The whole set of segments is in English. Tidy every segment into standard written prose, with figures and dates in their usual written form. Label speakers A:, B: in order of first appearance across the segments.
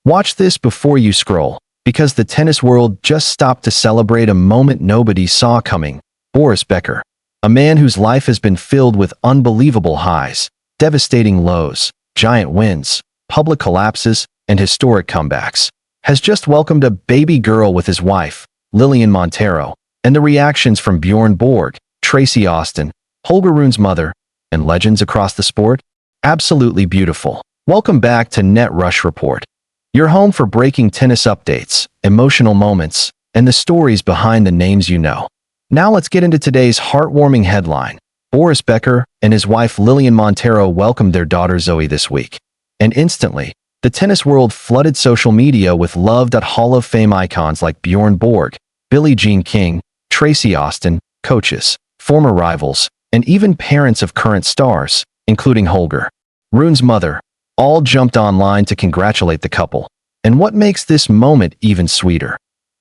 A: Watch this before you scroll, because the tennis world just stopped to celebrate a moment nobody saw coming. Boris Becker, a man whose life has been filled with unbelievable highs, devastating lows, giant wins, public collapses, and historic comebacks, has just welcomed a baby girl with his wife, Lilian Monteiro, and the reactions from Bjorn Borg, Tracy Austin, Holger Rune's mother, and legends across the sport? Absolutely beautiful. Welcome back to Net Rush Report, your home for breaking tennis updates, emotional moments, and the stories behind the names you know. Now let's get into today's heartwarming headline. Boris Becker and his wife Lilian Monteiro welcomed their daughter Zoe this week. And instantly, the tennis world flooded social media with love. Hall of Fame icons like Bjorn Borg, Billie Jean King, Tracy Austin, coaches, former rivals, and even parents of current stars, including Holger Rune's mother, all jumped online to congratulate the couple. And what makes this moment even sweeter?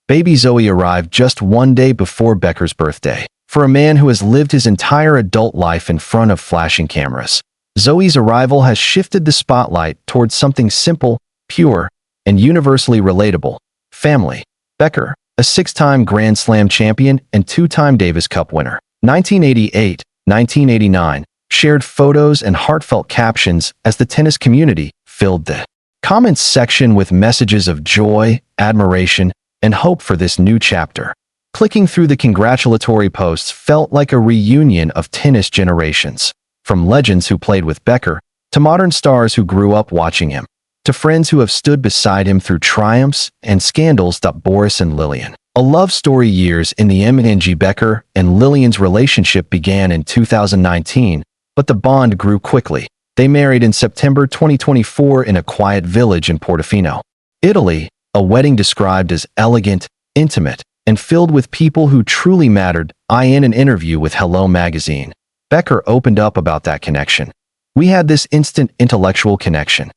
A: Baby Zoe arrived just one day before Becker's birthday. For a man who has lived his entire adult life in front of flashing cameras, Zoe's arrival has shifted the spotlight towards something simple, pure, and universally relatable: family. Becker, a six-time Grand Slam champion and two-time Davis Cup winner, 1988, 1989, shared photos and heartfelt captions as the tennis community filled the comments section with messages of joy, admiration, and hope for this new chapter. Clicking through the congratulatory posts felt like a reunion of tennis generations, from legends who played with Becker, to modern stars who grew up watching him, to friends who have stood beside him through triumphs and scandals. Boris and Lilian, a love story. Years in the MNG. Becker and Lilian's relationship began in 2019, but the bond grew quickly. They married in September 2024 in a quiet village in Portofino, Italy, a wedding described as elegant, intimate, and filled with people who truly mattered. In an interview with Hello magazine, Becker opened up about that connection. "We had this instant intellectual connection.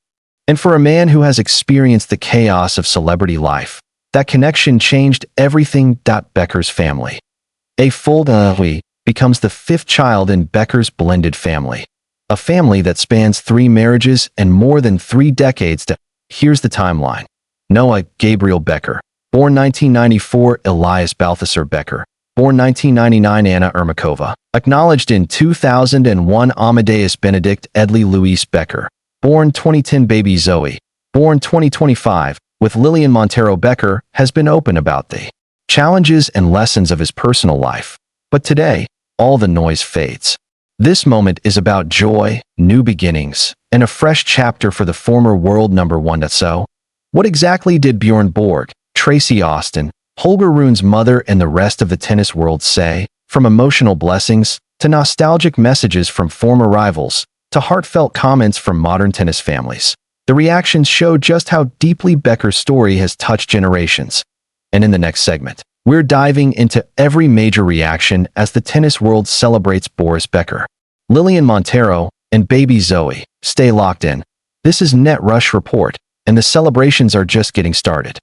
A: And for a man who has experienced the chaos of celebrity life, that connection changed everything." Becker's family. A full becomes the fifth child in Becker's blended family, a family that spans 3 marriages and more than 3 decades. Here's the timeline. Noah Gabriel Becker, born 1994. Elias Balthasar Becker, born 1999. Anna Ermakova, acknowledged in 2001. Amadeus Benedict Edley Luis Becker, born 2010. Baby Zoe, born 2025, with Lilian Monteiro. Becker has been open about the challenges and lessons of his personal life. But today, all the noise fades. This moment is about joy, new beginnings, and a fresh chapter for the former world number one. So, what exactly did Bjorn Borg, Tracy Austin, Holger Rune's mother, and the rest of the tennis world say? From emotional blessings, to nostalgic messages from former rivals, to heartfelt comments from modern tennis families, the reactions show just how deeply Becker's story has touched generations. And in the next segment, we're diving into every major reaction as the tennis world celebrates Boris Becker, Lilian Monteiro, and baby Zoe. Stay locked in. This is Net Rush Report, and the celebrations are just getting started.